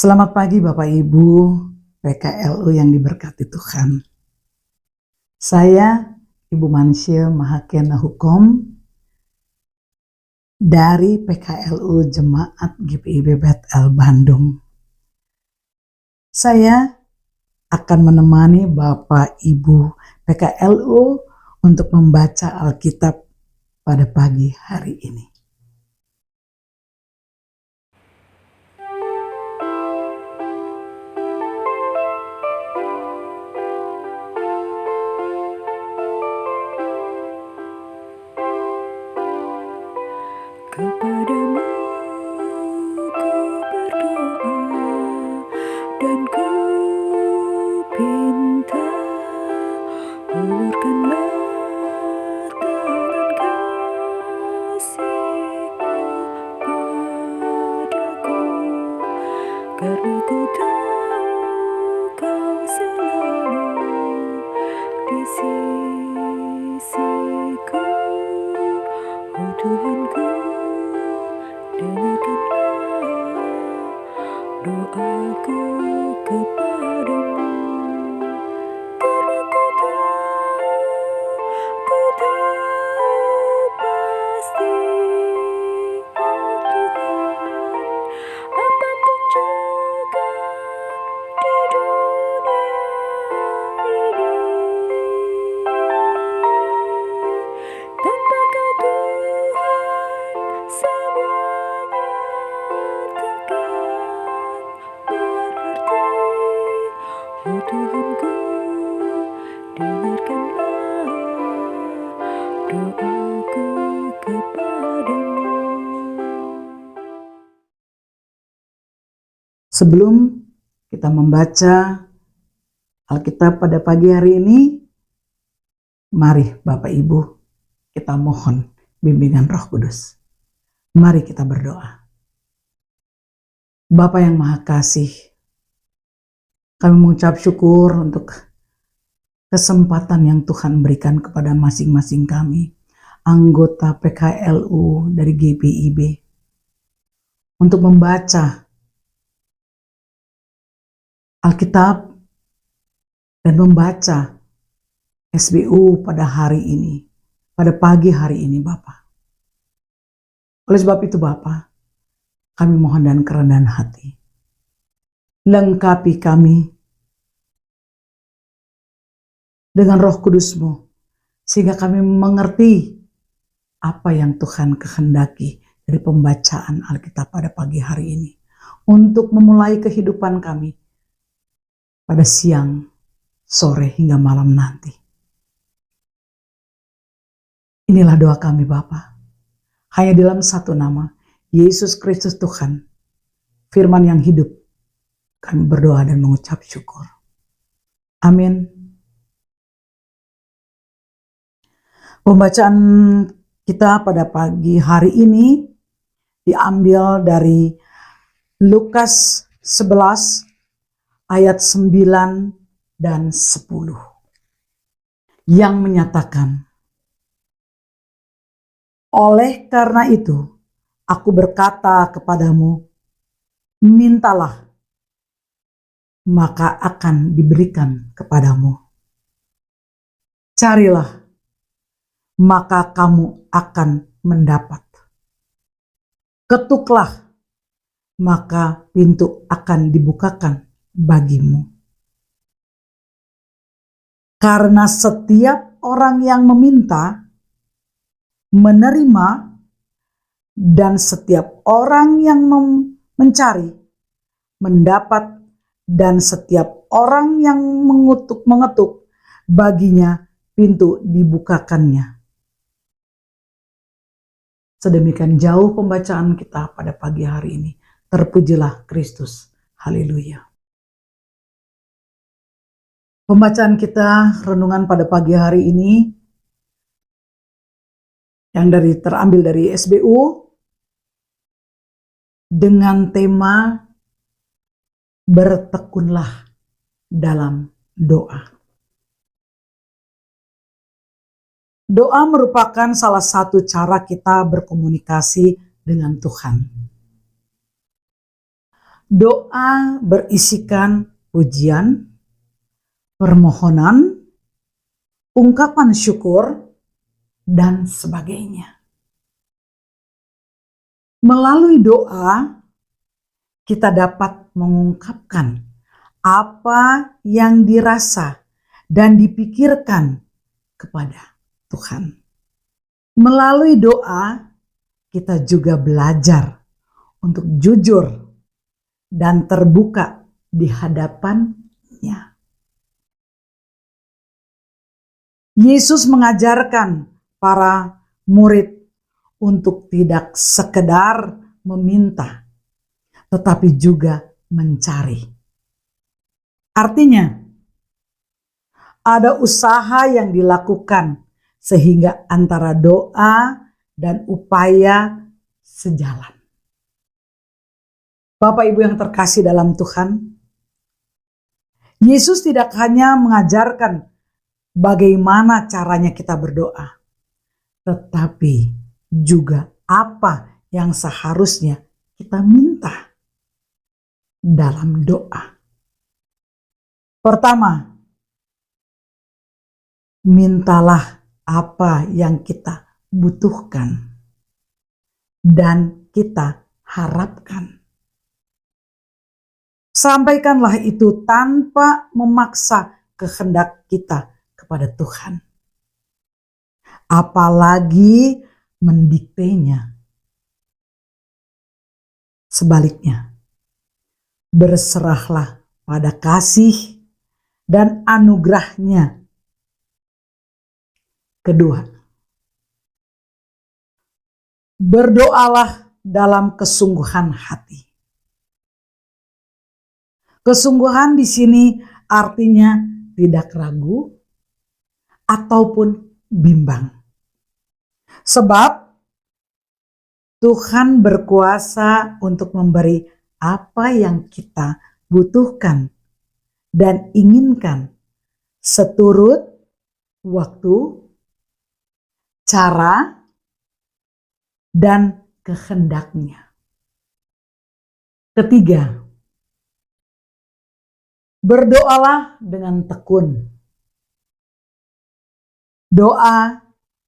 Selamat pagi Bapak Ibu PKLU yang diberkati Tuhan. Saya Ibu Mansya Mahakena Hukom dari PKLU Jemaat GPIB Bethel Bandung. Saya akan menemani Bapak Ibu PKLU untuk membaca Alkitab pada pagi hari ini. Kepadamu ku berdoa dan ku pinta, ulurkanlah tangan kasih-Mu padaku, karena ku tahu Kau selalu di sisiku. Oh Tuhanku, dengarkanlah doaku kepadamu, karena ku tahu pasti, oh Tuhan, apapun juga di dunia ini, tanpa Kau Tuhan, semuanya takkan berarti. Oh Tuhanku, dengarkanlah doaku kepadamu. Sebelum kita membaca Alkitab pada pagi hari ini, mari Bapak Ibu kita mohon bimbingan Roh Kudus. Mari kita berdoa. Bapa yang Maha Kasih, kami mengucap syukur untuk kesempatan yang Tuhan berikan kepada masing-masing kami, anggota PKLU dari GPIB, untuk membaca Alkitab dan membaca SBU pada hari ini, pada pagi hari ini Bapa. Oleh sebab itu Bapa, kami mohon dan kerendahan hati, lengkapi kami dengan Roh Kudus-Mu, sehingga kami mengerti apa yang Tuhan kehendaki dari pembacaan Alkitab pada pagi hari ini, untuk memulai kehidupan kami pada siang, sore, hingga malam nanti. Inilah doa kami Bapa. Hanya dalam satu nama, Yesus Kristus Tuhan, firman yang hidup, kami berdoa dan mengucap syukur. Amin. Pembacaan kita pada pagi hari ini diambil dari Lukas 11 ayat 9 dan 10 yang menyatakan, oleh karena itu, aku berkata kepadamu, mintalah, maka akan diberikan kepadamu. Carilah, maka kamu akan mendapat. Ketuklah, maka pintu akan dibukakan bagimu. Karena setiap orang yang meminta, menerima, dan setiap orang yang mencari, mendapat, dan setiap orang yang mengetuk, baginya pintu dibukakannya. Sedemikian jauh pembacaan kita pada pagi hari ini. Terpujilah Kristus. Haleluya. Pembacaan kita, renungan pada pagi hari ini, yang terambil dari SBU dengan tema bertekunlah dalam doa. Doa merupakan salah satu cara kita berkomunikasi dengan Tuhan. Doa berisikan pujian, permohonan, ungkapan syukur, dan sebagainya. Melalui doa, kita dapat mengungkapkan apa yang dirasa dan dipikirkan kepada Tuhan. Melalui doa, kita juga belajar untuk jujur dan terbuka di hadapan-Nya. Yesus mengajarkan para murid untuk tidak sekedar meminta, tetapi juga mencari. Artinya, ada usaha yang dilakukan sehingga antara doa dan upaya sejalan. Bapak Ibu yang terkasih dalam Tuhan, Yesus tidak hanya mengajarkan bagaimana caranya kita berdoa, tetapi juga apa yang seharusnya kita minta dalam doa. Pertama, mintalah apa yang kita butuhkan dan kita harapkan. Sampaikanlah itu tanpa memaksa kehendak kita kepada Tuhan. Apalagi mendiktenya. Sebaliknya, berserahlah pada kasih dan anugerah-Nya. Kedua, berdoalah dalam kesungguhan hati. Kesungguhan di sini artinya tidak ragu ataupun bimbang. Sebab Tuhan berkuasa untuk memberi apa yang kita butuhkan dan inginkan seturut waktu, cara, dan kehendak-Nya. Ketiga, berdoalah dengan tekun. Doa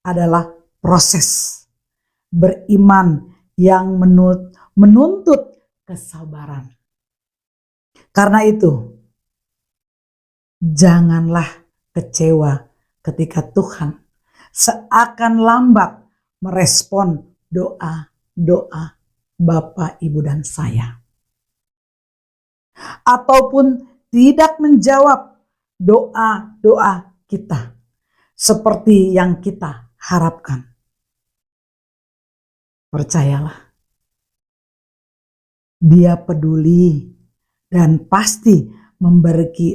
adalah proses beriman yang menuntut kesabaran. Karena itu, janganlah kecewa ketika Tuhan seakan lambat merespon doa-doa Bapak, Ibu, dan saya. Ataupun tidak menjawab doa-doa kita seperti yang kita harapkan. Percayalah, Dia peduli dan pasti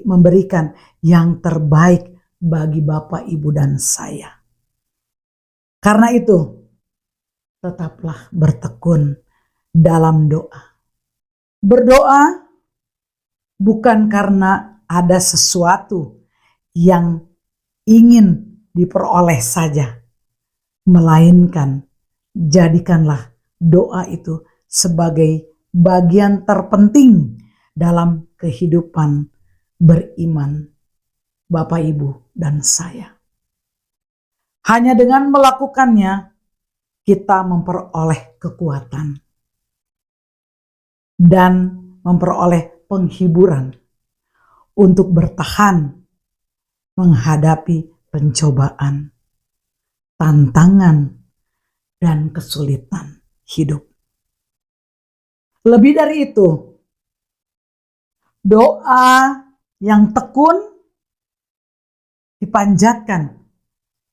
memberikan yang terbaik bagi Bapak, Ibu, dan saya. Karena itu, tetaplah bertekun dalam doa. Berdoa bukan karena ada sesuatu yang ingin diperoleh saja, melainkan jadikanlah doa itu sebagai bagian terpenting dalam kehidupan beriman Bapak, Ibu, dan saya. Hanya dengan melakukannya, kita memperoleh kekuatan dan memperoleh penghiburan untuk bertahan menghadapi pencobaan, tantangan, dan kesulitan hidup. Lebih dari itu, doa yang tekun dipanjatkan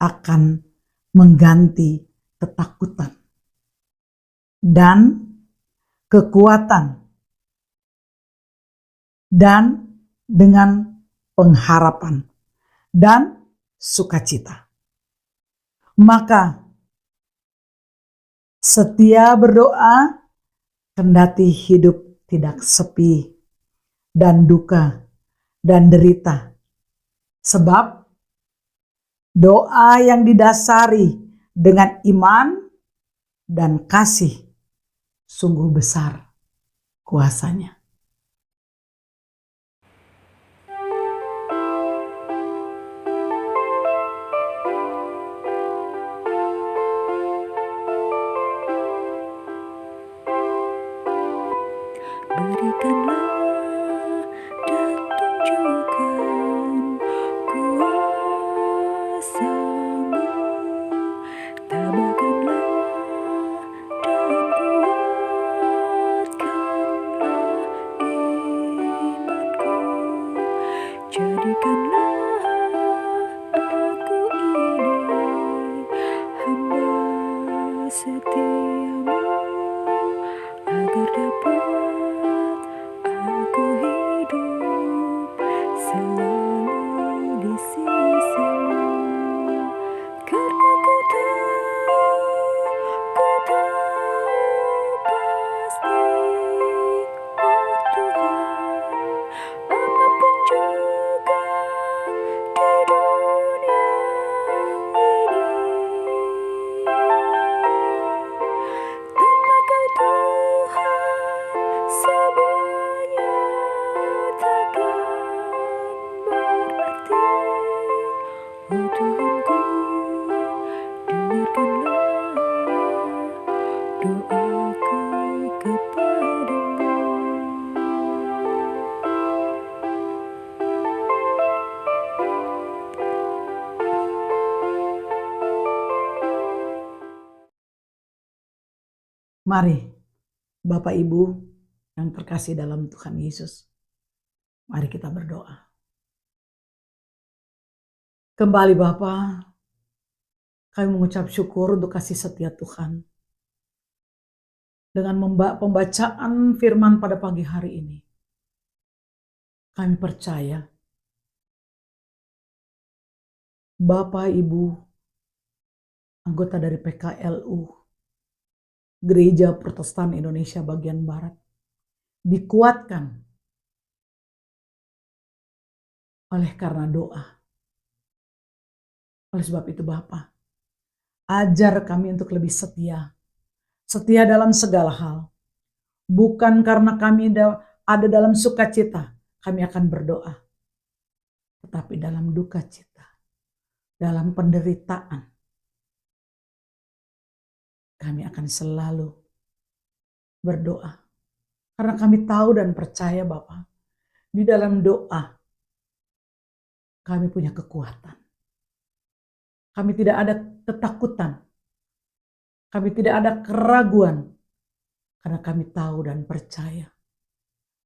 akan mengganti ketakutan dan kekuatan dan dengan pengharapan dan sukacita. Maka setia berdoa kendati hidup tidak sepi dan duka dan derita. Sebab doa yang didasari dengan iman dan kasih sungguh besar kuasanya. selalu di sisimu. Karena ku tahu pasti, oh Tuhan, apapun juga di dunia ini, tanpa Kau Tuhan semuanya takkan berarti. Oh Tuhanku, dengarkanlah doaku kepadamu. Mari, Bapak Ibu yang terkasih dalam Tuhan Yesus, mari kita berdoa. Kembali Bapa, kami mengucap syukur untuk kasih setia Tuhan. Dengan pembacaan firman pada pagi hari ini, kami percaya Bapak Ibu, anggota dari PKLU, Gereja Protestan Indonesia bagian Barat, dikuatkan oleh karena doa. Oleh sebab itu Bapa, ajar kami untuk lebih setia. Setia dalam segala hal. Bukan karena kami ada dalam sukacita, kami akan berdoa. Tetapi dalam duka cita, dalam penderitaan, kami akan selalu berdoa. Karena kami tahu dan percaya Bapa, di dalam doa kami punya kekuatan. Kami tidak ada ketakutan. Kami tidak ada keraguan. Karena kami tahu dan percaya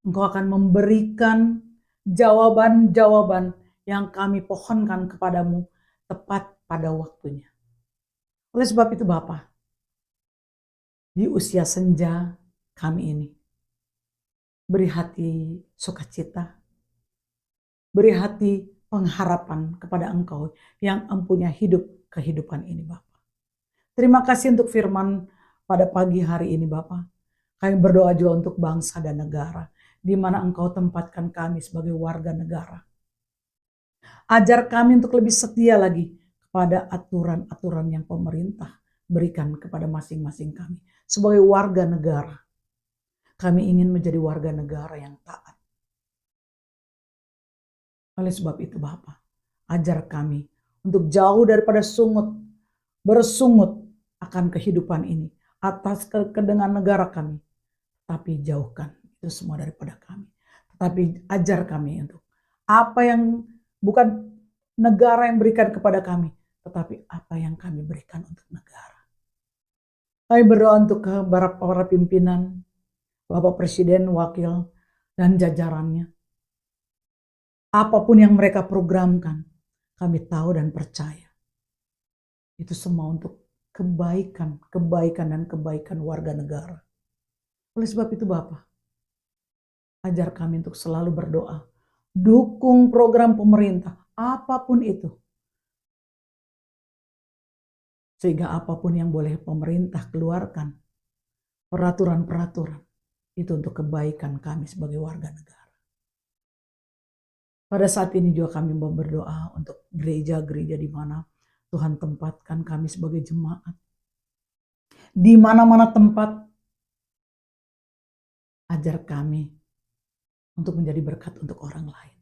Engkau akan memberikan jawaban-jawaban yang kami pohonkan kepadamu tepat pada waktunya. Oleh sebab itu Bapa, di usia senja kami ini, beri hati sukacita, beri hati pengharapan kepada Engkau yang empunya kehidupan ini Bapa. Terima kasih untuk firman pada pagi hari ini Bapa. Kami berdoa juga untuk bangsa dan negara, di mana Engkau tempatkan kami sebagai warga negara. Ajar kami untuk lebih setia lagi kepada aturan-aturan yang pemerintah berikan kepada masing-masing kami. Sebagai warga negara, kami ingin menjadi warga negara yang taat. Oleh sebab itu Bapa, ajar kami untuk jauh daripada bersungut akan kehidupan ini, atas kedengan negara kami. Tapi jauhkan itu semua daripada kami. Tetapi ajar kami untuk apa yang bukan negara yang berikan kepada kami, tetapi apa yang kami berikan untuk negara. Kami berdoa untuk para pimpinan, Bapak Presiden, Wakil, dan jajarannya. Apapun yang mereka programkan, kami tahu dan percaya. Itu semua untuk kebaikan warga negara. Oleh sebab itu Bapak, ajar kami untuk selalu berdoa. Dukung program pemerintah, apapun itu. Sehingga apapun yang boleh pemerintah keluarkan, peraturan-peraturan, itu untuk kebaikan kami sebagai warga negara. Pada saat ini juga kami mau berdoa untuk gereja-gereja di mana Tuhan tempatkan kami sebagai jemaat. Di mana-mana tempat, ajar kami untuk menjadi berkat untuk orang lain.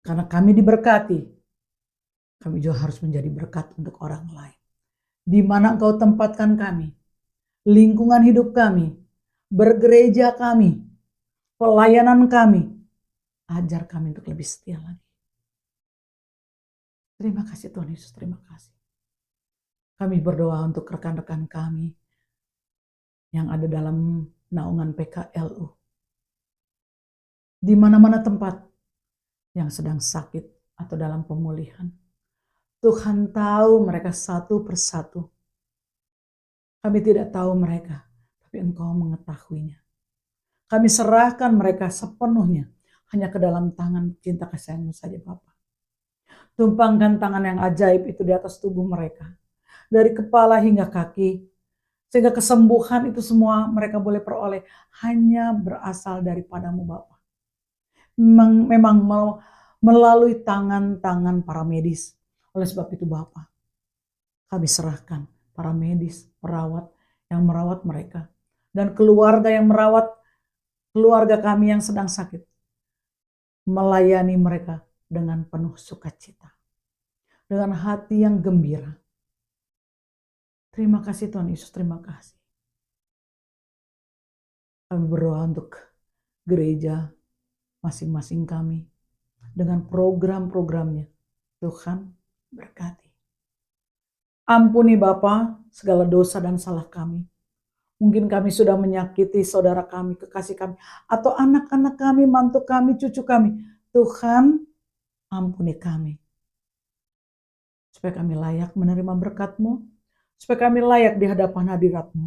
Karena kami diberkati, kami juga harus menjadi berkat untuk orang lain. Di mana Engkau tempatkan kami, lingkungan hidup kami, bergereja kami, pelayanan kami, ajar kami untuk lebih setia lagi. Terima kasih Tuhan Yesus, terima kasih. Kami berdoa untuk rekan-rekan kami yang ada dalam naungan PKLU. Di mana-mana tempat yang sedang sakit atau dalam pemulihan. Tuhan tahu mereka satu persatu. Kami tidak tahu mereka, tapi Engkau mengetahuinya. Kami serahkan mereka sepenuhnya. hanya ke dalam tangan cinta kasih-Mu saja Bapa. Tumpangkan tangan yang ajaib itu di atas tubuh mereka. Dari kepala hingga kaki. Sehingga kesembuhan itu semua mereka boleh peroleh hanya berasal daripadamu Bapa. Memang melalui tangan-tangan para medis. Oleh sebab itu Bapa, kami serahkan para medis, perawat yang merawat mereka. Dan keluarga yang merawat keluarga kami yang sedang sakit. Melayani mereka dengan penuh sukacita. Dengan hati yang gembira. Terima kasih Tuhan Yesus, terima kasih. Kami berdoa untuk gereja masing-masing kami. Dengan program-programnya. Tuhan berkati. Ampuni Bapa segala dosa dan salah kami. Mungkin kami sudah menyakiti saudara kami, kekasih kami, atau anak-anak kami, mantu kami, cucu kami. Tuhan, ampuni kami. Supaya kami layak menerima berkat-Mu, supaya kami layak di hadapan hadirat-Mu,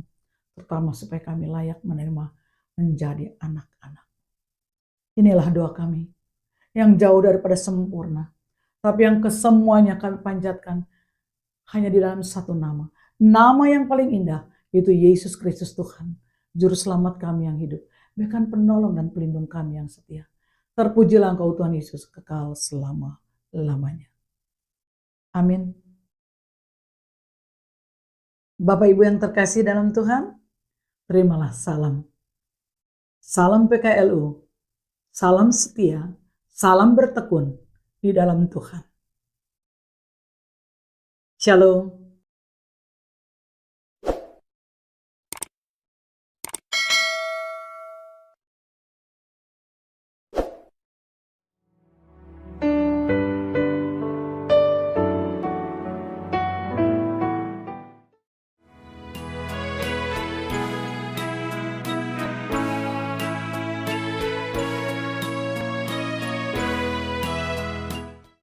terutama supaya kami layak menerima menjadi anak-anak. Inilah doa kami, yang jauh daripada sempurna, tapi yang kesemuanya kami panjatkan hanya di dalam satu nama. Nama yang paling indah, yaitu Yesus Kristus Tuhan, Juru Selamat kami yang hidup, bahkan penolong dan pelindung kami yang setia. Terpujilah Engkau Tuhan Yesus kekal selama-lamanya. Amin. Bapak Ibu yang terkasih dalam Tuhan, terimalah salam. Salam PKLU, salam setia, salam bertekun di dalam Tuhan. Shalom.